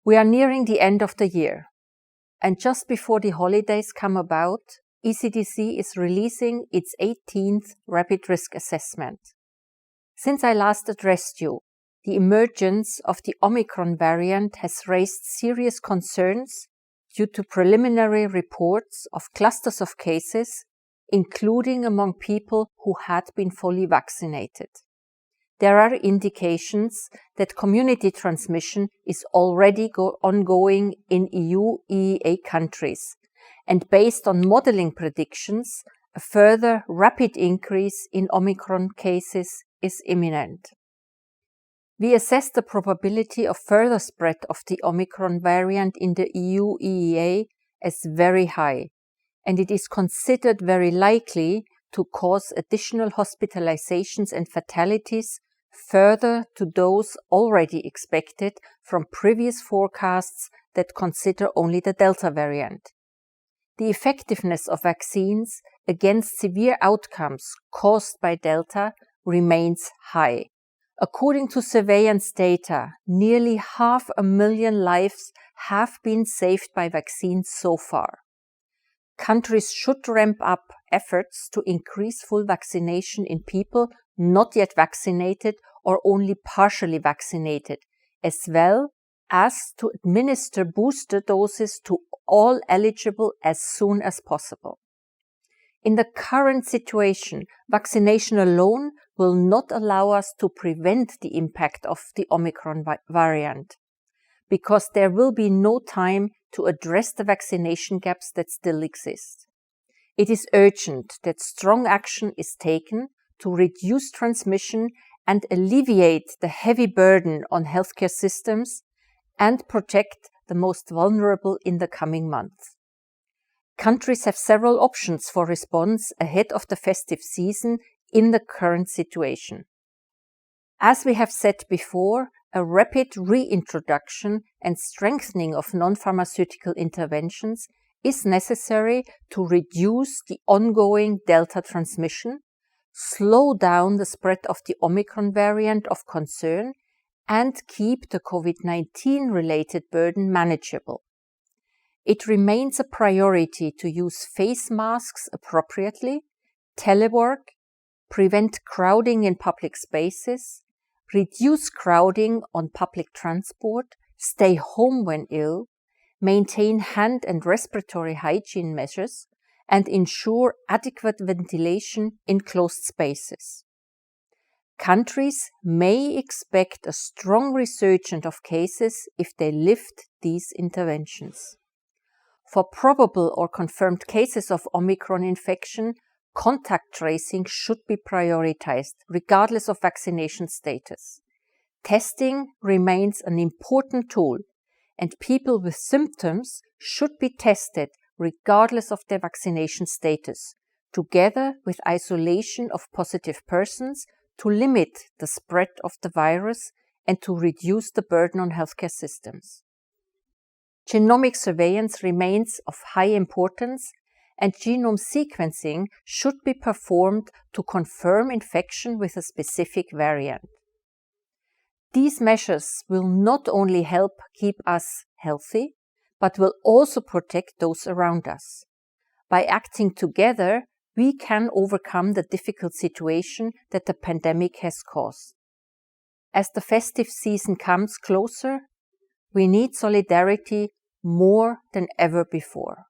We are nearing the end of the year, and just before the holidays come about, ECDC is releasing its 18th Rapid Risk Assessment. Since I last addressed you, the emergence of the Omicron variant has raised serious concerns due to preliminary reports of clusters of cases, including among people who had been fully vaccinated. There are indications that community transmission is already ongoing in EU/EEA countries, and based on modeling predictions, a further rapid increase in Omicron cases is imminent. We assess the probability of further spread of the Omicron variant in the EU/EEA as very high, and it is considered very likely to cause additional hospitalizations and fatalities further to those already expected from previous forecasts that consider only the Delta variant. The effectiveness of vaccines against severe outcomes caused by Delta remains high. According to surveillance data, nearly 500,000 lives have been saved by vaccines so far. Countries should ramp up efforts to increase full vaccination in people not yet vaccinated or only partially vaccinated, as well as to administer booster doses to all eligible as soon as possible. In the current situation, vaccination alone will not allow us to prevent the impact of the Omicron variant, because there will be no time to address the vaccination gaps that still exist. It is urgent that strong action is taken to reduce transmission and alleviate the heavy burden on healthcare systems and protect the most vulnerable in the coming months. Countries have several options for response ahead of the festive season in the current situation. As we have said before, a rapid reintroduction and strengthening of non-pharmaceutical interventions is necessary to reduce the ongoing Delta transmission, slow down the spread of the Omicron variant of concern, and keep the COVID-19 related burden manageable. It remains a priority to use face masks appropriately, telework, prevent crowding in public spaces, reduce crowding on public transport, stay home when ill, maintain hand and respiratory hygiene measures, and ensure adequate ventilation in closed spaces. Countries may expect a strong resurgence of cases if they lift these interventions. For probable or confirmed cases of Omicron infection, contact tracing should be prioritized regardless of vaccination status. Testing remains an important tool, and people with symptoms should be tested regardless of their vaccination status, together with isolation of positive persons to limit the spread of the virus and to reduce the burden on healthcare systems. Genomic surveillance remains of high importance, and genome sequencing should be performed to confirm infection with a specific variant. These measures will not only help keep us healthy, but will also protect those around us. By acting together, we can overcome the difficult situation that the pandemic has caused. As the festive season comes closer, we need solidarity more than ever before.